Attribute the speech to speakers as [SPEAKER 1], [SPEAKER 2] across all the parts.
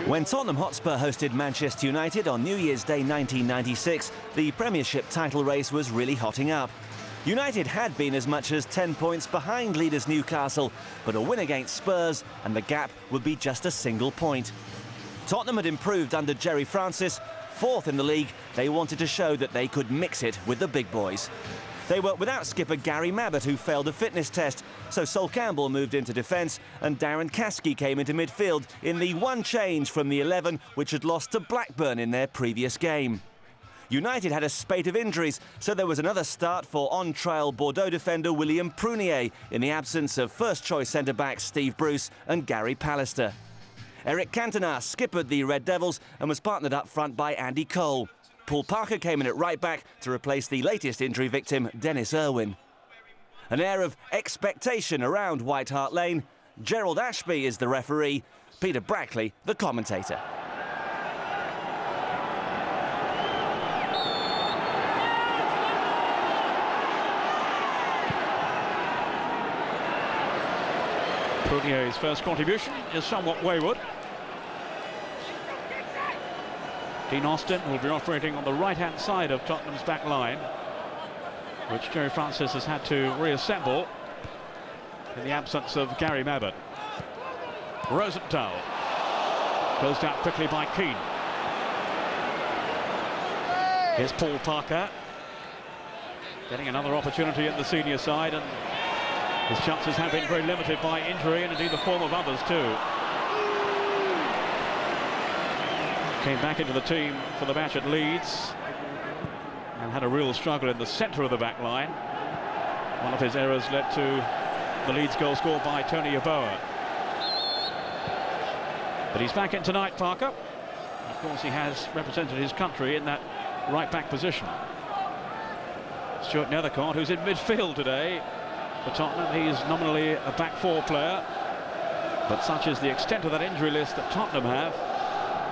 [SPEAKER 1] When Tottenham Hotspur hosted Manchester United on New Year's Day 1996, the Premiership title race was really hotting up. United had been as much as 10 points behind leaders Newcastle, but a win against Spurs and the gap would be just a single point. Tottenham had improved under Jerry Francis. Fourth in the league, they wanted to show that they could mix it with the big boys. They were without skipper Gary Mabbutt, who failed a fitness test, so Sol Campbell moved into defence and Darren Caskey came into midfield in the one change from the 11 which had lost to Blackburn in their previous game. United had a spate of injuries, so there was another start for on-trial Bordeaux defender William Prunier in the absence of first-choice centre-backs Steve Bruce and Gary Pallister. Eric Cantona skippered the Red Devils and was partnered up front by Andy Cole. Paul Parker came in at right-back to replace the latest injury victim, Dennis Irwin. An air of expectation around White Hart Lane. Gerald Ashby is the referee, Peter Brackley the commentator.
[SPEAKER 2] Prunier's first contribution is somewhat wayward. Dean Austin will be operating on the right-hand side of Tottenham's back line, which Jerry Francis has had to reassemble in the absence of Gary Mabbutt. Rosenthal closed out quickly by Keane. Here's Paul Parker getting another opportunity at the senior side, and his chances have been very limited by injury and indeed the form of others too. Came back into the team for the match at Leeds and had a real struggle in the centre of the back line. One of his errors led to the Leeds goal scored by Tony Yeboah. But he's back in tonight, Parker. Of course, he has represented his country in that right-back position. Stuart Nethercott, who's in midfield today for Tottenham, he's nominally a back four player, but such is the extent of that injury list that Tottenham have,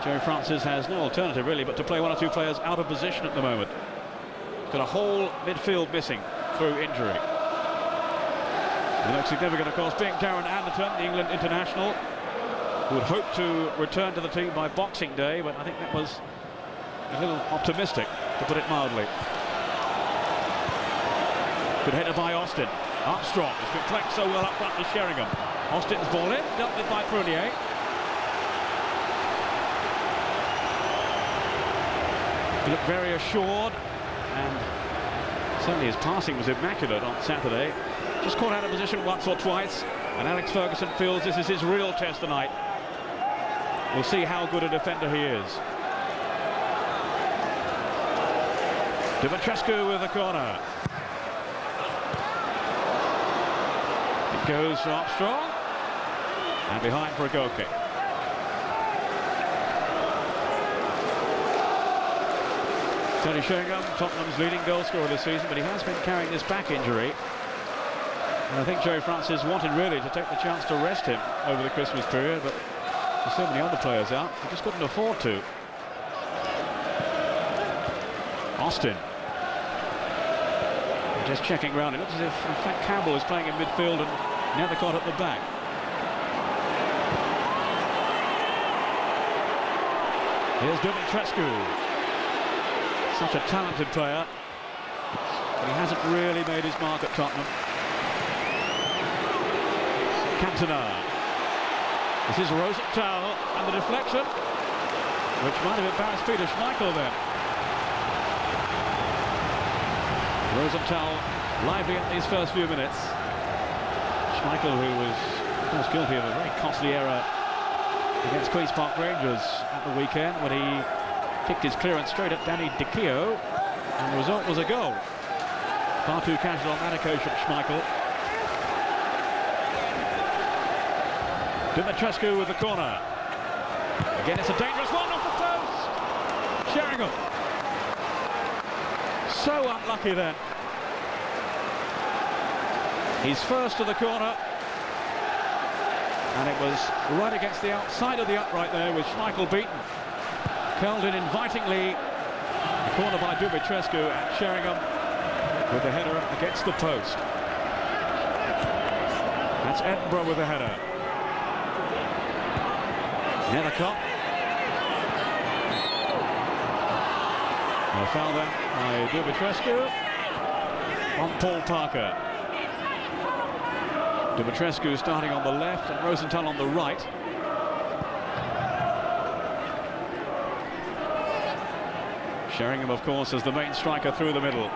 [SPEAKER 2] Jerry Francis has no alternative really but to play one or two players out of position at the moment. He's got a whole midfield missing through injury. The most significant, of course, being Darren Anderton, the England international, who would hope to return to the team by Boxing Day, but I think that was a little optimistic, to put it mildly. Good header by Austin. Armstrong has been played so well up front to Sheringham. Austin's ball in, dealt with by Prunier. He looked very assured, and certainly his passing was immaculate on Saturday. Just caught out of position once or twice, and Alex Ferguson feels this is his real test tonight. We'll see how good a defender he is. Dimitrescu with the corner. It goes to Armstrong, and behind for a goal kick. Tony Sheringham, Tottenham's leading goal scorer this season, but he has been carrying this back injury. And I think Jerry Francis wanted really to take the chance to rest him over the Christmas period, but there's so many other players out, he just couldn't afford to. Austin. Just checking round. It looks as if, in fact, Campbell is playing in midfield and Nethercott at the back. Here's Dimitrescu. Such a talented player, but he hasn't really made his mark at Tottenham. Cantona. This is Rosenthal, and the deflection, which might have embarrassed Peter Schmeichel then. Rosenthal lively in these first few minutes. Schmeichel, who was, of course, guilty of a very costly error against Queen's Park Rangers at the weekend when he kicked his clearance straight at Danny Dicchio, and the result was a goal. Far too casual on that occasion, Schmeichel. Dimitrescu with the corner. Again, it's a dangerous one off the post. Sheringham. So unlucky then. He's first to the corner, and it was right against the outside of the upright there with Schmeichel beaten. Curled in invitingly, the corner by Dimitrescu, and Sheringham with the header against the post. That's Edinburgh with the header. Nethercott A foul then by Dumitrescu on Paul Parker. Dumitrescu starting on the left and Rosenthal on the right. Sheringham, of course, as the main striker through the middle.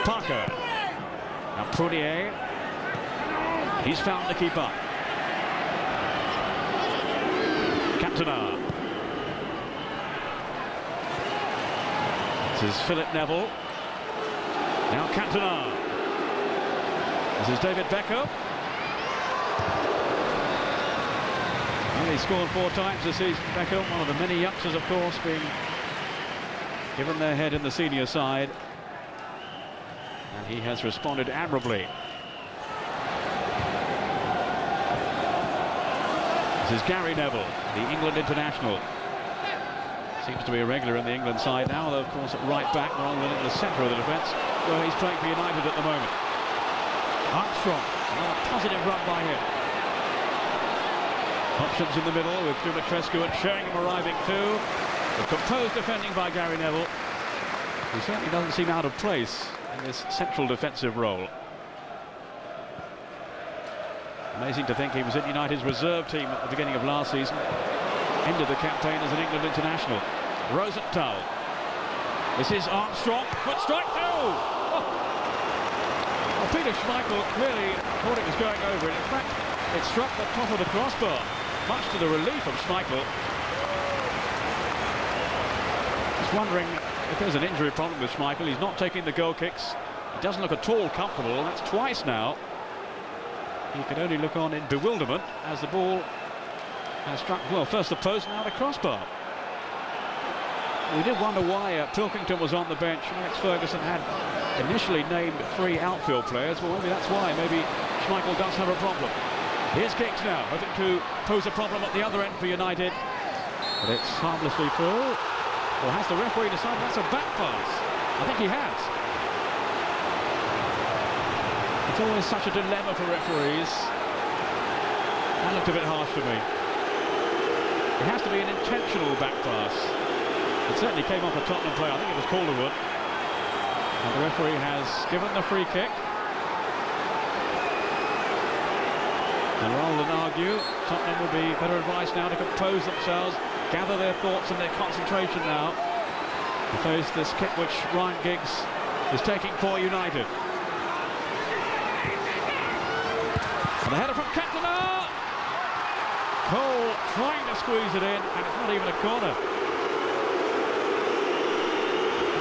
[SPEAKER 2] Parker. Now Prunier. He's found the keeper. Cantona. This is Philip Neville. Now Cantona. This is David Beckham. Well, he scored 4 times this season, Beckham, one of the many youngsters, of course, being given their head in the senior side. And he has responded admirably. This is Gary Neville, the England international. Seems to be a regular in the England side now, though, of course, at right back rather than in the centre of the defence, where he's playing for United at the moment. Armstrong, another positive run by him. Options in the middle with Dumitrescu and Sheringham arriving too. The composed defending by Gary Neville. He certainly doesn't seem out of place in this central defensive role. Amazing to think he was in United's reserve team at the beginning of last season. Ended the campaign as an England international. Rosenthal. This is Armstrong. Good strike. Oh! Well, Peter Schmeichel clearly thought it was going over. In fact, it struck the top of the crossbar, much to the relief of Schmeichel. Just wondering if there's an injury problem with Schmeichel. He's not taking the goal kicks. He doesn't look at all comfortable, and that's twice now. He could only look on in bewilderment as the ball has struck, well, first the post, now the crossbar. We did wonder why Pilkington was on the bench. Alex Ferguson had initially named 3 outfield players. Well, maybe that's why. Maybe Schmeichel does have a problem. Here's Giggs now, hoping to pose a problem at the other end for United. But it's harmlessly through. Or has the referee decided that's a back pass? I think he has. It's always such a dilemma for referees. That looked a bit harsh to me. It has to be an intentional back pass. It certainly came off a Tottenham player. I think it was Calderwood. And the referee has given the free kick. And rather than argue, Tottenham would be better advised now to compose themselves, gather their thoughts and their concentration now to face this kick which Ryan Giggs is taking for United. And the header from Cantona. Cole trying to squeeze it in, and it's not even a corner.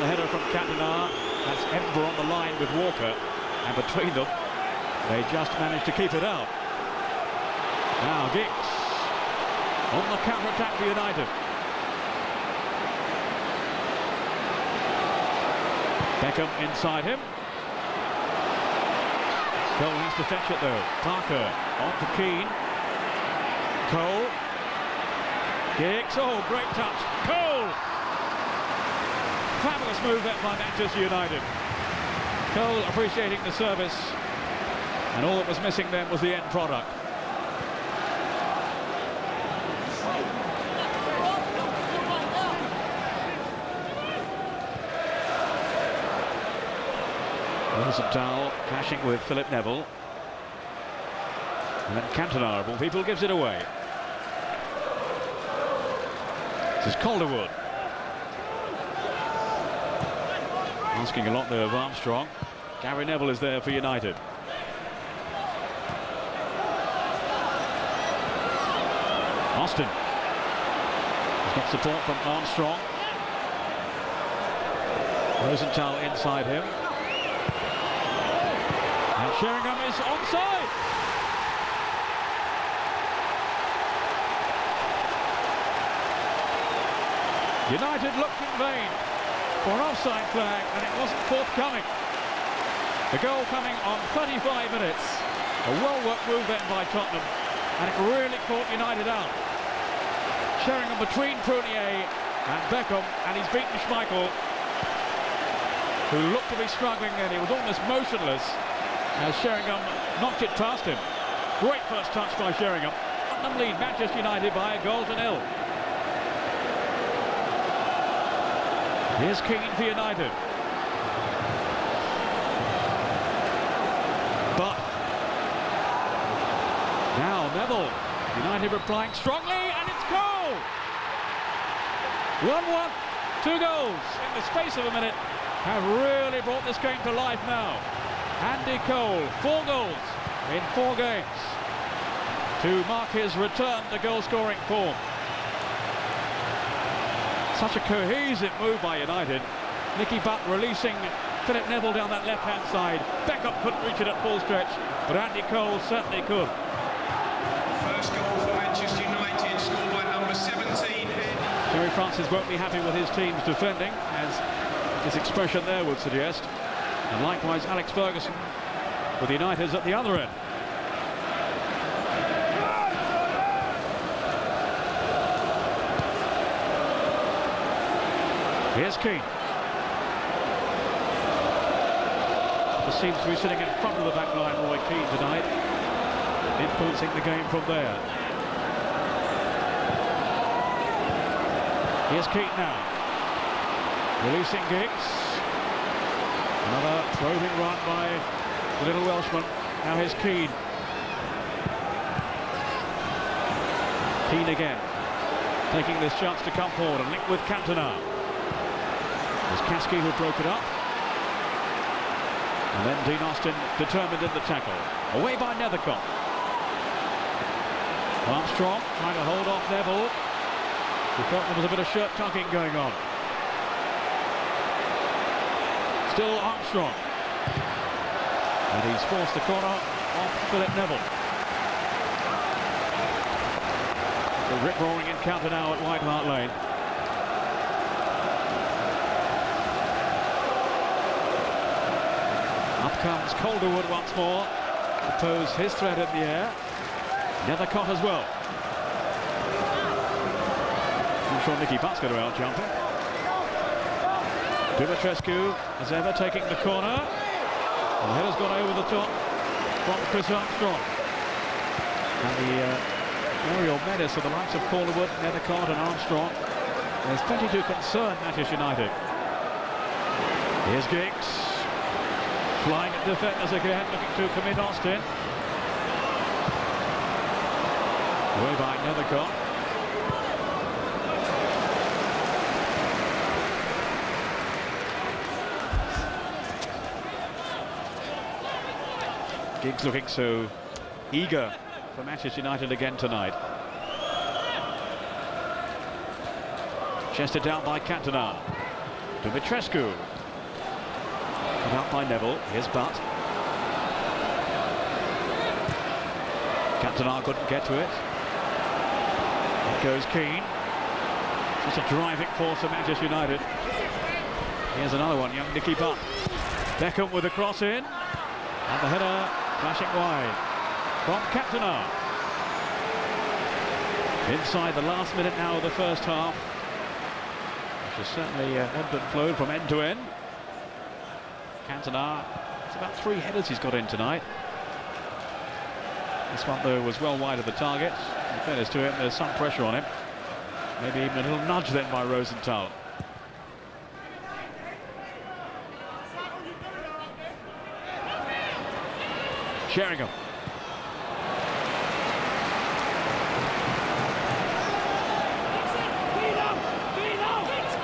[SPEAKER 2] The header from Cantona. That's Edinburgh on the line with Walker, and between them, they just managed to keep it out. Now Giggs on the counter-attack for United. Beckham inside him. Cole has to fetch it though. Parker on for Keane. Cole. Giggs. Oh, great touch. Cole. Fabulous move there by Manchester United. Cole appreciating the service, and all that was missing then was the end product. Rosenthal clashing with Philip Neville. And then Cantona, of all people, gives it away. This is Calderwood. Asking a lot there of Armstrong. Gary Neville is there for United. Austin. He's got support from Armstrong. Rosenthal inside him. And Sheringham is onside. United looked in vain for an offside flag, and it wasn't forthcoming. The goal coming on 35 minutes. A well-worked move then by Tottenham, and it really caught United out. Sheringham between Prunier and Beckham, and he's beaten Schmeichel, who looked to be struggling then. He was almost motionless as Sheringham knocked it past him. Great first touch by Sheringham. Tottenham lead Manchester United by a goal to nil. Here's Keane for United. But now Neville. United replying strongly, and it's goal! 1-1, 2 goals in the space of a minute have really brought this game to life now. Andy Cole, 4 goals in 4 games to mark his return to goal-scoring form. Such a cohesive move by United. Nicky Butt releasing Philip Neville down that left-hand side. Beckham couldn't reach it at full stretch, but Andy Cole certainly could.
[SPEAKER 3] First goal for Manchester United, scored by number 17.
[SPEAKER 2] Terry Francis won't be happy with his team's defending, as his expression there would suggest. And likewise Alex Ferguson with the Uniteds at the other end. Here's Keane. Just seems to be sitting in front of the back line, Roy Keane, tonight, influencing the game from there. Here's Keane now. Releasing Giggs. Another probing run by the little Welshman. Now here's Keane. Keane again, taking this chance to come forward and link with Cantona. There's Kasky who broke it up. And then Dean Austin determined in the tackle. Away by Nethercott. Armstrong trying to hold off Neville. He felt there was a bit of shirt tugging going on. Still Armstrong. And he's forced the corner off Philip Neville. The rip-roaring encounter now at White Hart Lane. Up comes Calderwood once more to pose his threat in the air. Nethercott as well. I'm sure Nicky Butt's going to out-jump him. Dumitrescu, as ever, taking the corner. The header's gone over the top from Chris Armstrong. And the aerial menace of the likes of Calderwood, Nethercott and Armstrong. There's plenty to concern Manchester United. Here's Giggs. Flying at defenders again, looking to commit Austin. Away by Nethercott. Giggs looking so eager for Manchester United again tonight. Chested down by Cantona. Dumitrescu. Put out by Neville. Here's Butt. Cantona couldn't get to it. It goes Keane. Just a driving force for Manchester United. Here's another one, young Nicky Butt. Beckham with a cross in. And the header flashing wide from Cantona. Inside the last minute now of the first half, which has certainly ebbed and flowed from end to end. Cantona, it's about 3 headers he's got in tonight. This one, though, was well wide of the target. In fairness to him, there's some pressure on him. Maybe even a little nudge then by Rosenthal. Sheringham.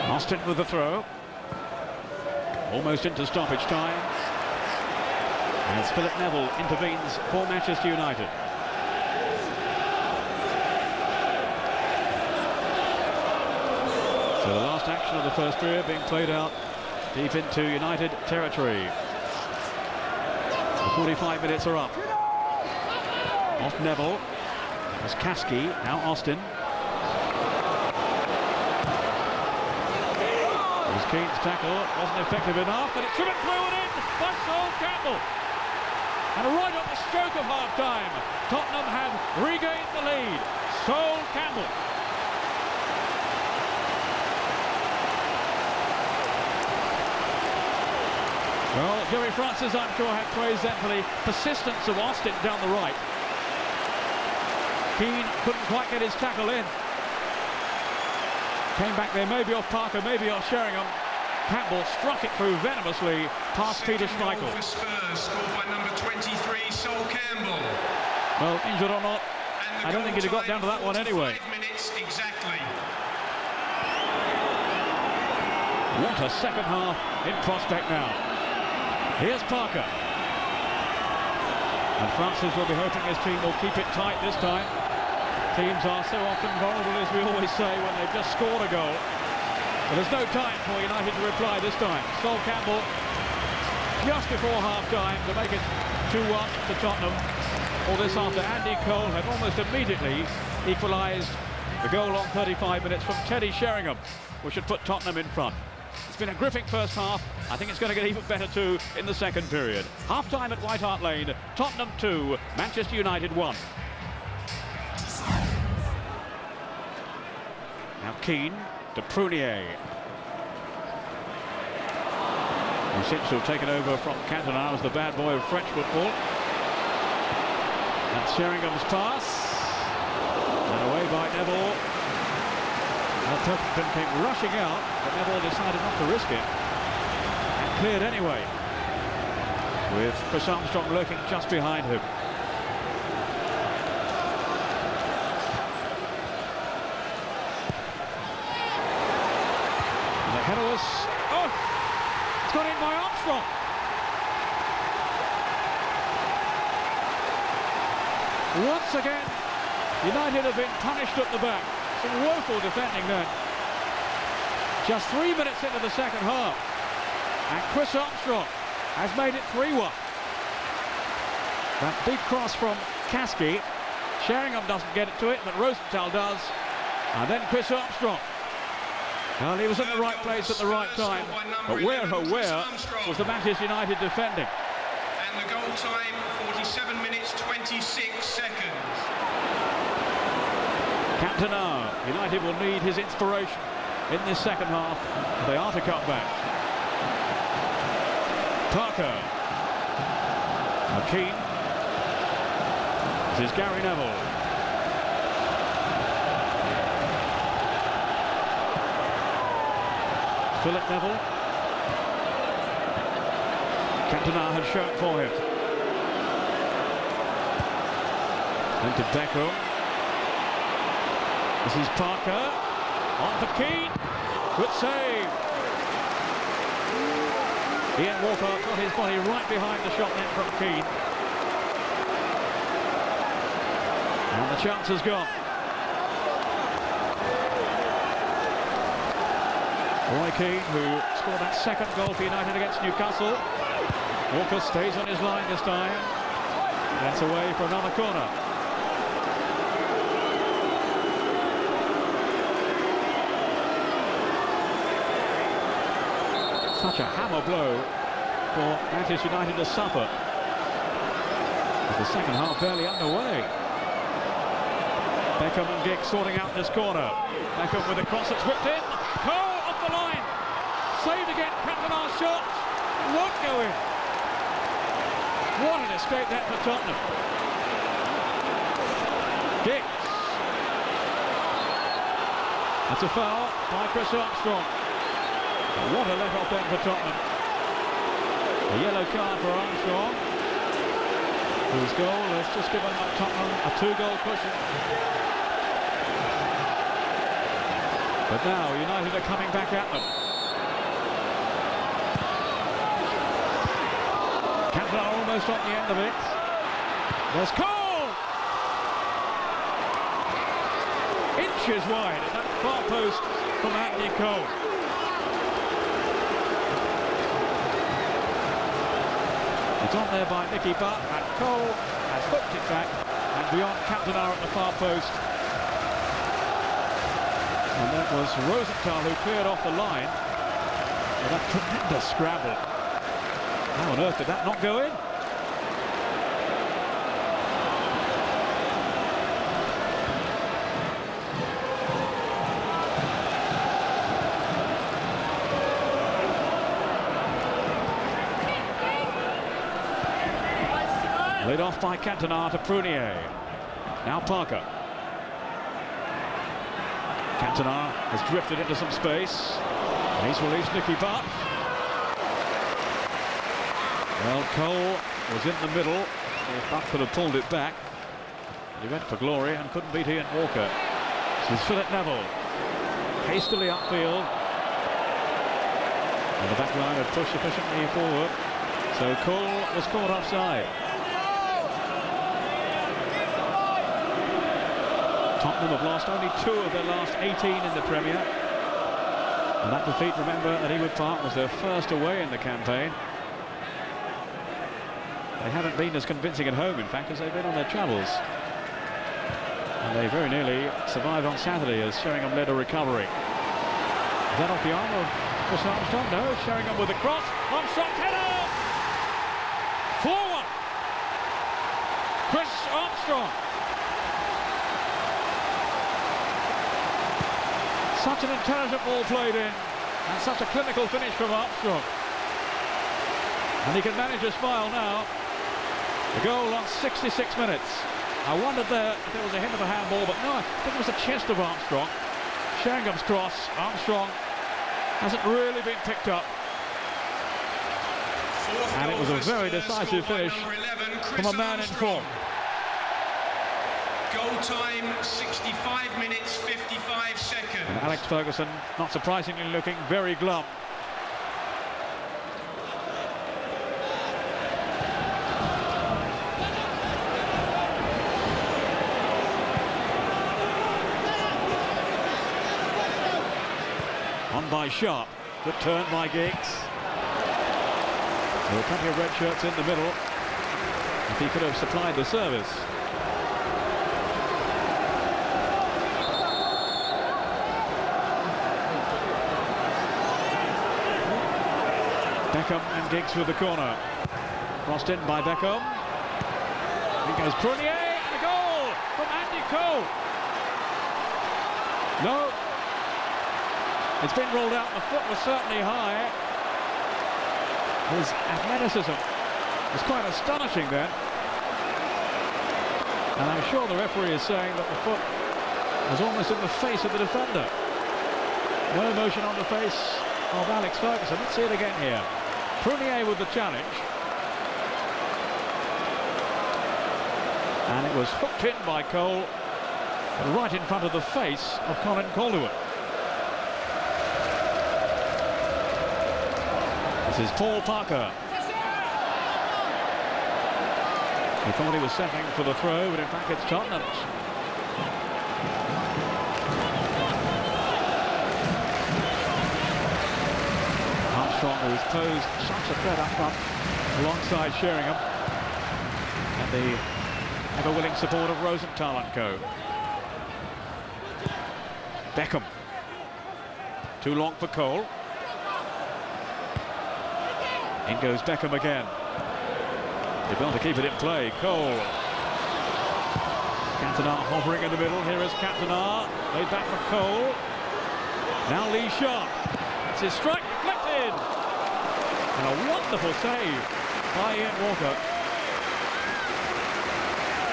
[SPEAKER 2] Austin with the throw. Almost into stoppage time. As Philip Neville intervenes for Manchester United. So the last action of the first period being played out deep into United territory. The 45 minutes are up. Off Neville. There's Kasky, now Austin. There's Keane's tackle, wasn't effective enough, and it's driven through and in by Sol Campbell. And right at the stroke of half-time, Tottenham have regained the lead. Sol Campbell. Well, Terry Francis, I'm sure, had praised then for the persistence of Austin down the right. Keane couldn't quite get his tackle in. Came back there, maybe off Parker, maybe off Sheringham. Campbell struck it through venomously past Peter Schmeichel.
[SPEAKER 3] Goal for Spurs, scored by number 23, Sol Campbell.
[SPEAKER 2] Well, injured or not, I don't think he'd have got down to that one anyway.
[SPEAKER 3] 5 minutes exactly.
[SPEAKER 2] What a second half in prospect now. Here's Parker. And Francis will be hoping his team will keep it tight this time. Teams are so often vulnerable, as we always say, when they've just scored a goal. But there's no time for United to reply this time. Sol Campbell, just before half-time, to make it 2-1 to Tottenham. All this after Andy Cole had almost immediately equalised the goal on 35 minutes from Teddy Sheringham, which had put Tottenham in front. It's been a gripping first half. I think it's going to get even better too in the second period. Half-time at White Hart Lane, Tottenham 2, Manchester United 1. Now Keane to Prunier, who seems to have taken over from Cantona as the bad boy of French football. That's Sheringham's pass, and away by Neville. Now Pilkington came rushing out, but Neville decided not to risk it, and cleared anyway, with Chris Armstrong lurking just behind him. Headless. Oh! It's gone in by Armstrong. Once again, United have been punished at the back. Some woeful defending then. Just 3 minutes into the second half, and Chris Armstrong has made it 3-1. That big cross from Kasky. Sheringham doesn't get it to it, but Rosenthal does. And then Chris Armstrong. Well, he was in the right place at the right time, but where was the Manchester United defending?
[SPEAKER 3] And the goal time, 47 minutes, 26 seconds.
[SPEAKER 2] Cantona, United will need his inspiration in this second half. They are to cut back. Parker. Keane. This is Gary Neville. Philip Neville. Cantona has shown for him. Into Beckham. This is Parker. On for Keane. Good save. Ian Walker got his body right behind the shot then from Keane. And the chance is gone. Roy Keane, who scored that second goal for United against Newcastle. Walker stays on his line this time. That's away for another corner. Such a hammer blow for Manchester United to suffer. With the second half barely underway. Beckham and Giggs sorting out this corner. Beckham with a cross that's whipped in. Cole off the line. Saved again. Cantona's shot won't go in. What an escape that for Tottenham. Giggs. That's a foul by Chris Armstrong. What a let-off then for Tottenham. A yellow card for Armstrong, whose goal has just given Tottenham a 2-goal cushion. But now United are coming back at them. Cantona almost on the end of it. There's Cole! Inches wide at that far post from Andy Cole. It's on there by Nicky Butt, and Cole has hooked it back and beyond Cantona at the far post. And that was Rosenthal who cleared off the line with that tremendous scramble. How on earth did that not go in? Laid off by Cantona to Prunier. Now Parker. Cantona has drifted into some space. And he's released Nicky Butt. Well, Cole was in the middle. If Butt could have pulled it back. But he went for glory and couldn't beat Ian Walker. This is Philip Neville. Hastily upfield. And the back line had pushed sufficiently forward. So Cole was caught offside. Tottenham have lost only 2 of their last 18 in the Premier. And that defeat, remember, at Ewood Park was their first away in the campaign. They haven't been as convincing at home, in fact, as they've been on their travels. And they very nearly survived on Saturday as Sheringham led a recovery. Is that off the arm of Chris Armstrong? No, Sheringham with a cross. Armstrong header! 4-1. Chris Armstrong. Such an intelligent ball played in, and such a clinical finish from Armstrong. And he can manage a smile now. The goal on 66 minutes. I wondered there if there was a hint of a handball, but no, I think it was the chest of Armstrong. Sheringham's cross. Armstrong hasn't really been picked up. And it was a very decisive finish from a man in form.
[SPEAKER 3] Goal time 65 minutes 55 seconds.
[SPEAKER 2] And Alex Ferguson, not surprisingly, looking very glum. On by Sharp, good turn by Giggs. There were plenty of red shirts in the middle if he could have supplied the service. Beckham and Giggs with the corner. Crossed in by Beckham. In goes Prunier, and a goal from Andy Cole. No. It's been ruled out. The foot was certainly high. His athleticism was quite astonishing then. And I'm sure the referee is saying that the foot was almost in the face of the defender. No motion on the face of Alex Ferguson. Let's see it again here. Prunier with the challenge. And it was hooked in by Cole, right in front of the face of Colin Calderwood. This is Paul Parker. He thought he was settling for the throw, but in fact it's Tottenham's. Armstrong, who's posed such a threat up front alongside Sheringham, and the ever-willing support of Rosenthal and co. Beckham. Too long for Cole. In goes Beckham again. They're going to keep it in play. Cole. Cantona hovering in the middle. Here is Cantona. Laid back for Cole. Now Lee Sharp. It's his strike deflected. And a wonderful save by Ian Walker.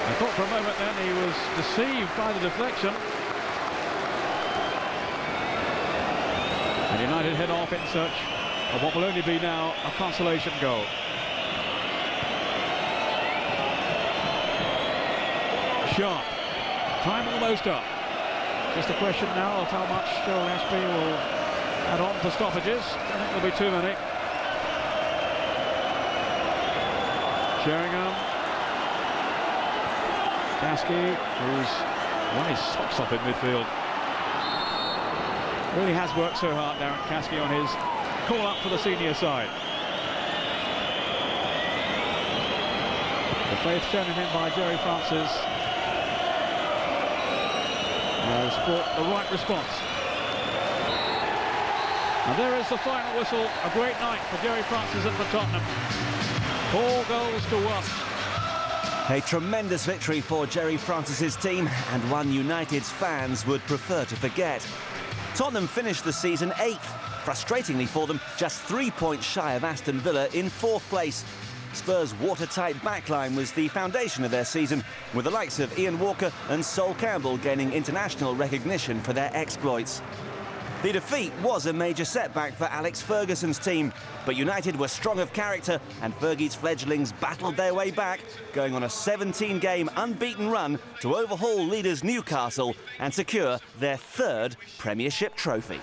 [SPEAKER 2] I thought for a moment then he was deceived by the deflection. And United head off in search of what will only be now a consolation goal. Sharp. Time almost up. Just a question now of how much Joel Ashby will add on for stoppages. I think there'll be too many. Sheringham. Kasky, who's won his socks off in midfield. Really has worked so hard, Darren Kasky, on his call up for the senior side. The faith shown in him by Jerry Francis has brought the right response. And there is the final whistle. A great night for Jerry Francis and for Tottenham. 4 goals to 1.
[SPEAKER 1] A tremendous victory for Jerry Francis's team, and one United's fans would prefer to forget. Tottenham finished the season 8th. Frustratingly for them, just 3 points shy of Aston Villa in 4th place. Spurs' watertight backline was the foundation of their season, with the likes of Ian Walker and Sol Campbell gaining international recognition for their exploits. The defeat was a major setback for Alex Ferguson's team, but United were strong of character and Fergie's fledglings battled their way back, going on a 17-game unbeaten run to overhaul leaders Newcastle and secure their third Premiership trophy.